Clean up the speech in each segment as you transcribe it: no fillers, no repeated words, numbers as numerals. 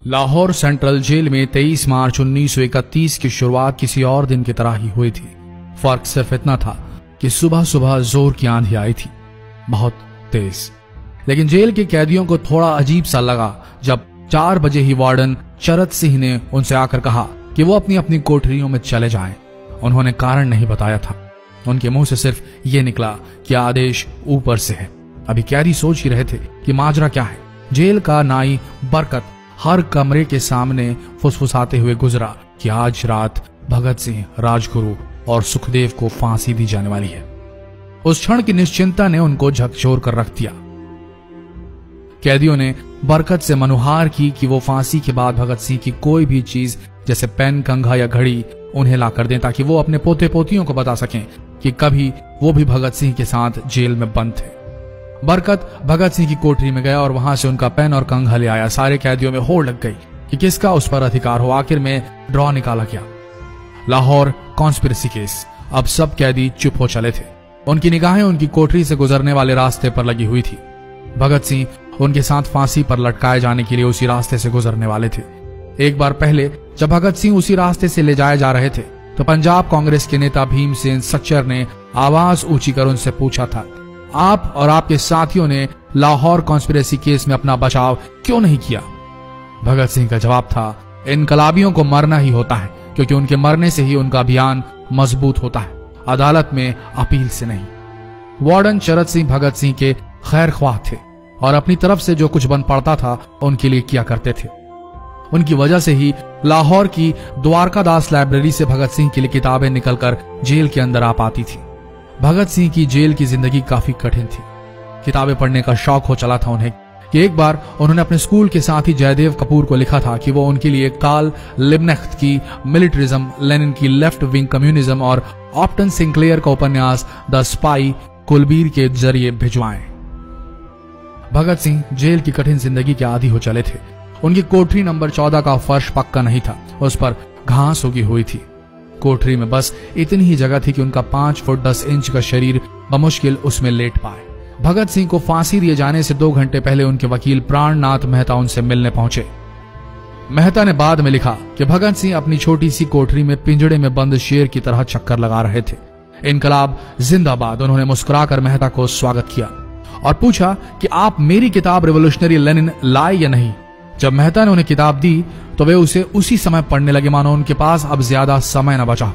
Lahore central jail में 23 मार्च 1931 की शुरुआत किसी और दिन की तरह ही हुई थी। फर्क सिर्फ इतना था कि सुबह सुबह जोर की आंधी आई थी, बहुत तेज। लेकिन जेल के कैदियों को थोड़ा अजीब सा लगा जब 4 बजे ही वार्डन चरत सिंह ने उनसे आकर कहा कि वो अपनी अपनी कोठरियों में चले जाएं। उन्होंने कारण नहीं बताया था। उनके मुंह से सिर्फ ये निकला कि आदेश ऊपर से है। अभी कैदी सोच ही रहे थे कि माजरा क्या है। जेल का नाई बरकत हर कमरे के सामने फुसफुसाते हुए गुजरा कि आज रात भगत सिंह, राजगुरु और सुखदेव को फांसी दी जाने वाली है। उस क्षण की निश्चिंता ने उनको झकझोर कर रख दिया। कैदियों ने बरकत से मनुहार की कि वो फांसी के बाद भगत सिंह की कोई भी चीज जैसे पेन, कंघा या घड़ी उन्हें ला कर दें ताकि वो अपने पोते पोतियों को बता सकें कि कभी वो भी भगत सिंह के साथ जेल में बंद थे। बरकत भगत सिंह की कोठरी में गया और वहां से उनका पेन और कंघा ले आया। सारे कैदियों में होड़ लग गई कि किसका उस पर अधिकार हो। आखिर में ड्रॉ निकाला गया, लाहौर कॉन्स्पिरेसी केस। अब सब कैदी चुप हो चले थे। उनकी निगाहें उनकी कोठरी से गुजरने वाले रास्ते पर लगी हुई थी। भगत सिंह उनके साथ फांसी पर लटकाए जाने के लिए उसी रास्ते से गुजरने वाले थे। एक बार पहले जब भगत सिंह उसी रास्ते से ले जाए जा रहे थे तो पंजाब कांग्रेस के नेता भीमसेन सच्चर ने आवाज ऊंची कर उनसे पूछा था, आप और आपके साथियों ने लाहौर कॉन्स्पिरेसी केस में अपना बचाव क्यों नहीं किया? भगत सिंह का जवाब था, इनकलाबियों को मरना ही होता है क्योंकि उनके मरने से ही उनका अभियान मजबूत होता है, अदालत में अपील से नहीं। वार्डन चरत सिंह भगत सिंह के खैर ख्वाह थे और अपनी तरफ से जो कुछ बन पड़ता था उनके लिए किया करते थे। उनकी वजह से ही लाहौर की द्वारकादास लाइब्रेरी से भगत सिंह के लिए किताबें निकलकर जेल के अंदर आ पाती थी। भगत सिंह की जेल की जिंदगी काफी कठिन थी। किताबें पढ़ने का शौक हो चला था उन्हें कि एक बार उन्होंने अपने स्कूल के साथी जयदेव कपूर को लिखा था कि वो उनके लिए कार्ल लिब्नेख्त की मिलिट्रिज्म, लेनिन की लेफ्ट विंग कम्युनिज्म और ऑप्टन सिंक्लेयर का उपन्यास द स्पाई कुलबीर के जरिए भिजवाएं। भगत सिंह जेल की कठिन जिंदगी के आदी हो चले थे। उनकी कोठरी नंबर 14 का फर्श पक्का नहीं था, उस पर घास उगी हुई थी। कोठरी में बस इतनी ही जगह थी कि उनका 5 फुट 10 इंच का शरीर बमुश्किल उसमें लेट पाए। भगत सिंह को फांसी दिए जाने से 2 घंटे पहले उनके वकील प्राणनाथ मेहता उनसे मिलने पहुंचे। मेहता ने बाद में लिखा कि भगत सिंह अपनी छोटी सी कोठरी में पिंजड़े में बंद शेर की तरह चक्कर लगा रहे थे। इनकलाब जिंदाबाद। उन्होंने मुस्कुराकर मेहता को स्वागत किया और पूछा कि आप मेरी किताब रिवोल्यूशनरी लेनिन लाए या नहीं। जब मेहता ने उन्हें किताब दी तो वे उसे उसी समय पढ़ने लगे मानो उनके पास अब ज्यादा समय न बचा।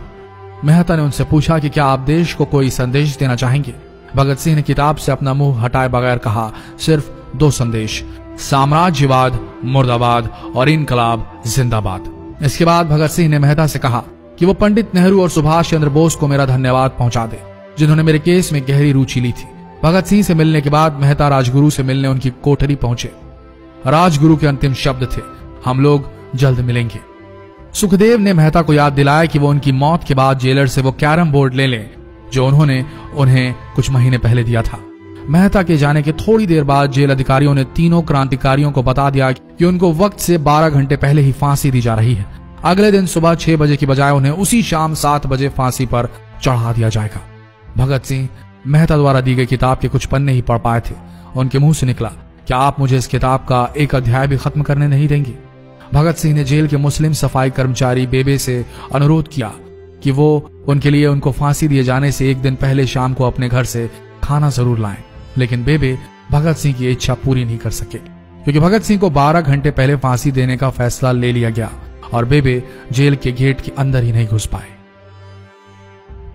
मेहता ने उनसे पूछा कि क्या आप देश को कोई संदेश देना चाहेंगे? भगत सिंह ने किताब से अपना मुंह हटाए बगैर कहा, सिर्फ 2 संदेश, साम्राज्यवाद मुर्दाबाद और इनकलाब जिंदाबाद। इसके बाद भगत सिंह ने मेहता से कहा कि वो पंडित नेहरू और सुभाष चंद्र बोस को मेरा धन्यवाद पहुंचा दे जिन्होंने मेरे केस में गहरी रुचि ली थी। भगत सिंह से मिलने के बाद मेहता राजगुरु से मिलने उनकी कोठरी पहुंचे। राजगुरु के अंतिम शब्द थे, हम लोग जल्द मिलेंगे। सुखदेव ने मेहता को याद दिलाया कि वो उनकी मौत के बाद जेलर से वो कैरम बोर्ड ले लें जो उन्होंने उन्हें कुछ महीने पहले दिया था। मेहता के जाने के थोड़ी देर बाद जेल अधिकारियों ने तीनों क्रांतिकारियों को बता दिया कि उनको वक्त से 12 घंटे पहले ही फांसी दी जा रही है। अगले दिन सुबह 6 बजे की बजाय उन्हें उसी शाम 7 बजे फांसी पर चढ़ा दिया जाएगा। भगत सिंह मेहता द्वारा दी गई किताब के कुछ पन्ने ही पढ़ पाए थे। उनके मुंह से निकला, क्या आप मुझे इस किताब का एक अध्याय भी खत्म करने नहीं देंगे? भगत सिंह ने जेल के मुस्लिम सफाई कर्मचारी बेबे से अनुरोध किया कि वो उनके लिए उनको फांसी दिए जाने से 1 दिन पहले शाम को अपने घर से खाना जरूर लाएं। लेकिन बेबे भगत सिंह की इच्छा पूरी नहीं कर सके क्योंकि भगत सिंह को 12 घंटे पहले फांसी देने का फैसला ले लिया गया और बेबे जेल के गेट के अंदर ही नहीं घुस पाए।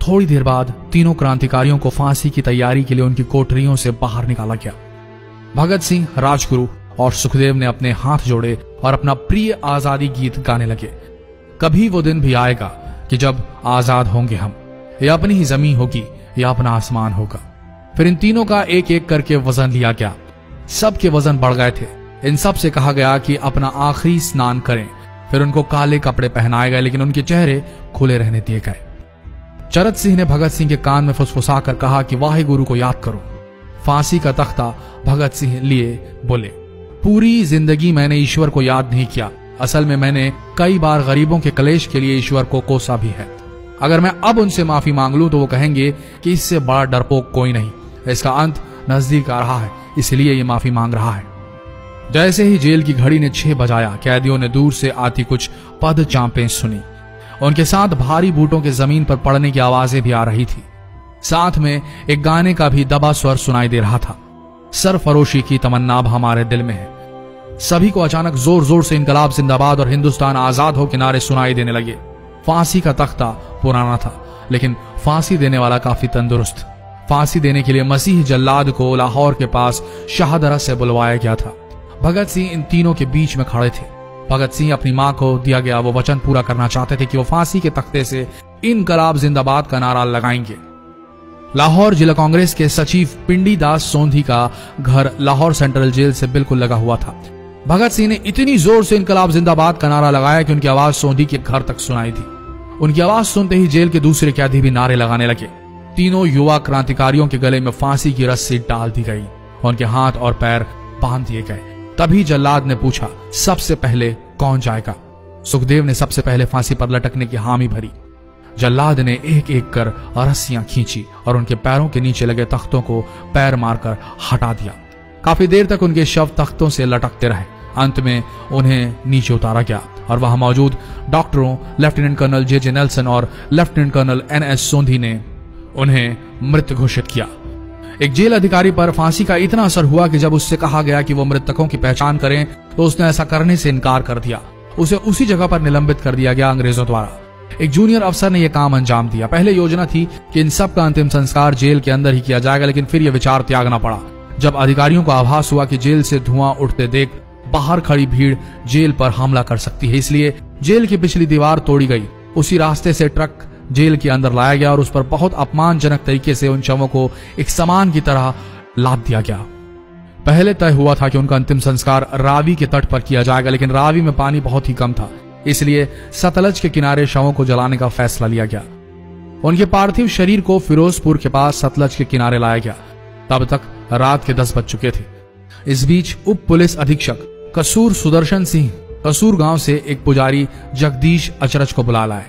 थोड़ी देर बाद तीनों क्रांतिकारियों को फांसी की तैयारी के लिए उनकी कोठरियों से बाहर निकाला गया। भगत सिंह, राजगुरु और सुखदेव ने अपने हाथ जोड़े और अपना प्रिय आजादी गीत गाने लगे। कभी वो दिन भी आएगा कि जब आजाद होंगे हम, या अपनी ही जमीन होगी या अपना आसमान होगा। फिर इन तीनों का एक एक करके वजन लिया गया। सबके वजन बढ़ गए थे। इन सब से कहा गया कि अपना आखिरी स्नान करें। फिर उनको काले कपड़े पहनाए गए लेकिन उनके चेहरे खुले रहने दिए गए। चरत सिंह ने भगत सिंह के कान में फुसफुसाकर कहा कि वाहिगुरु को याद करो। फांसी का तख्ता भगत सिंह लिए बोले, पूरी जिंदगी मैंने ईश्वर को याद नहीं किया। असल में मैंने कई बार गरीबों के कलेश के लिए ईश्वर को कोसा भी है। अगर मैं अब उनसे माफी मांग लूं तो वो कहेंगे कि इससे बड़ा डरपोक कोई नहीं। इसका अंत नजदीक आ रहा है, इसलिए ये माफी मांग रहा है। जैसे ही जेल की घड़ी ने 6 बजाया, कैदियों ने दूर से आती कुछ पद चांपें सुनी। उनके साथ भारी बूटों के जमीन पर पड़ने की आवाजें भी आ रही थी। साथ में एक गाने का भी दबा स्वर सुनाई दे रहा था। सरफरोशी की तमन्ना अब हमारे दिल में है। सभी को अचानक जोर जोर से इनकलाब जिंदाबाद और हिंदुस्तान आजाद हो के नारे सुनाई देने लगे। फांसी का तख्ता पुराना था, लेकिन फांसी देने वाला काफी तंदुरुस्त। फांसी देने के लिए मसीह जल्लाद को लाहौर के पास शाहदरा से बुलवाया गया था। भगत सिंह इन तीनों के बीच में खड़े थे। भगत सिंह अपनी मां को दिया गया वो वचन पूरा करना चाहते थे कि वो फांसी के तख्ते से इनकलाब जिंदाबाद का नारा लगाएंगे। लाहौर जिला कांग्रेस के सचिव पिंडी दास सोंधी का घर लाहौर सेंट्रल जेल से बिल्कुल लगा हुआ था। भगत सिंह ने इतनी जोर से इनकलाब जिंदाबाद का नारा लगाया कि उनकी आवाज सोंधी के घर तक सुनाई दी। उनकी आवाज सुनते ही जेल के दूसरे कैदी भी नारे लगाने लगे। तीनों युवा क्रांतिकारियों के गले में फांसी की रस्सी डाल दी गई, उनके हाथ और पैर बांध दिए गए। तभी जल्लाद ने पूछा, सबसे पहले कौन जाएगा? सुखदेव ने सबसे पहले फांसी पर लटकने की हामी भरी। जल्लाद ने एक एक कर रस्सियां खींची और उनके पैरों के नीचे लगे तख्तों को पैर मारकर हटा दिया। काफी देर तक उनके शव तख्तों से लटकते रहे। अंत में उन्हें नीचे उतारा गया और वहां मौजूद डॉक्टरों लेफ्टिनेंट कर्नल जे नेल्सन और लेफ्टिनेंट कर्नल NS सोंधी ने उन्हें मृत घोषित किया। एक जेल अधिकारी पर फांसी का इतना असर हुआ कि जब उससे कहा गया कि वो मृतकों की पहचान करें तो उसने ऐसा करने से इनकार कर दिया। उसे उसी जगह पर निलंबित कर दिया गया अंग्रेजों द्वारा। एक जूनियर अफसर ने यह काम अंजाम दिया। पहले योजना थी कि इन सब का अंतिम संस्कार जेल के अंदर ही किया जाएगा, लेकिन फिर यह विचार त्यागना पड़ा जब अधिकारियों को आभास हुआ कि जेल से धुआं उठते देख बाहर खड़ी भीड़ जेल पर हमला कर सकती है। इसलिए जेल की पिछली दीवार तोड़ी गई। उसी रास्ते से ट्रक जेल के अंदर लाया गया और उस पर बहुत अपमानजनक तरीके से उन शवों को एक सामान की तरह लाद दिया गया। पहले तय हुआ था कि उनका अंतिम संस्कार रावी के तट पर किया जाएगा, लेकिन रावी में पानी बहुत ही कम था, इसलिए सतलज के किनारे शवों को जलाने का फैसला लिया गया। उनके पार्थिव शरीर को फिरोजपुर के पास सतलज के किनारे लाया गया। तब तक रात के 10 बज चुके थे। इस बीच उप पुलिस अधीक्षक कसूर सुदर्शन सिंह कसूर गांव से एक पुजारी जगदीश अचरज को बुला लाए।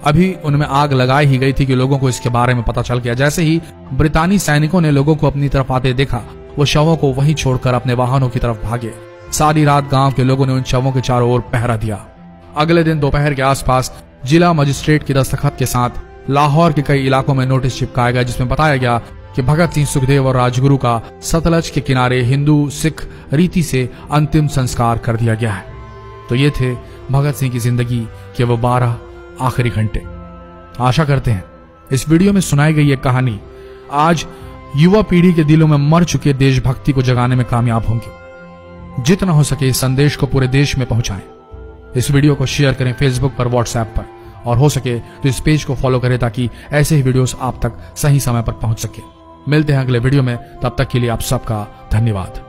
अभी उनमें आग लगाई ही गई थी कि लोगों को इसके बारे में पता चल गया। जैसे ही ब्रितानी सैनिकों ने लोगों को अपनी तरफ आते देखा, वो शवों को वहीं छोड़कर अपने वाहनों की तरफ भागे। सारी रात गांव के लोगों ने उन शवों के चारों ओर पहरा दिया। अगले दिन दोपहर के आसपास जिला मजिस्ट्रेट की दस्तखत के साथ लाहौर के कई इलाकों में नोटिस चिपकाया गया, जिसमें बताया गया कि भगत सिंह, सुखदेव और राजगुरु का सतलज के किनारे हिंदू सिख रीति से अंतिम संस्कार कर दिया गया है। तो ये थे भगत सिंह की जिंदगी के वो 12 आखिरी घंटे। आशा करते हैं इस वीडियो में सुनाई गई ये कहानी आज युवा पीढ़ी के दिलों में मर चुके देशभक्ति को जगाने में कामयाब होंगे। जितना हो सके इस संदेश को पूरे देश में पहुंचाएं। इस वीडियो को शेयर करें फेसबुक पर, व्हाट्सएप पर, और हो सके तो इस पेज को फॉलो करें ताकि ऐसे ही वीडियोस आप तक सही समय पर पहुंच सके। मिलते हैं अगले वीडियो में, तब तक के लिए आप सबका धन्यवाद।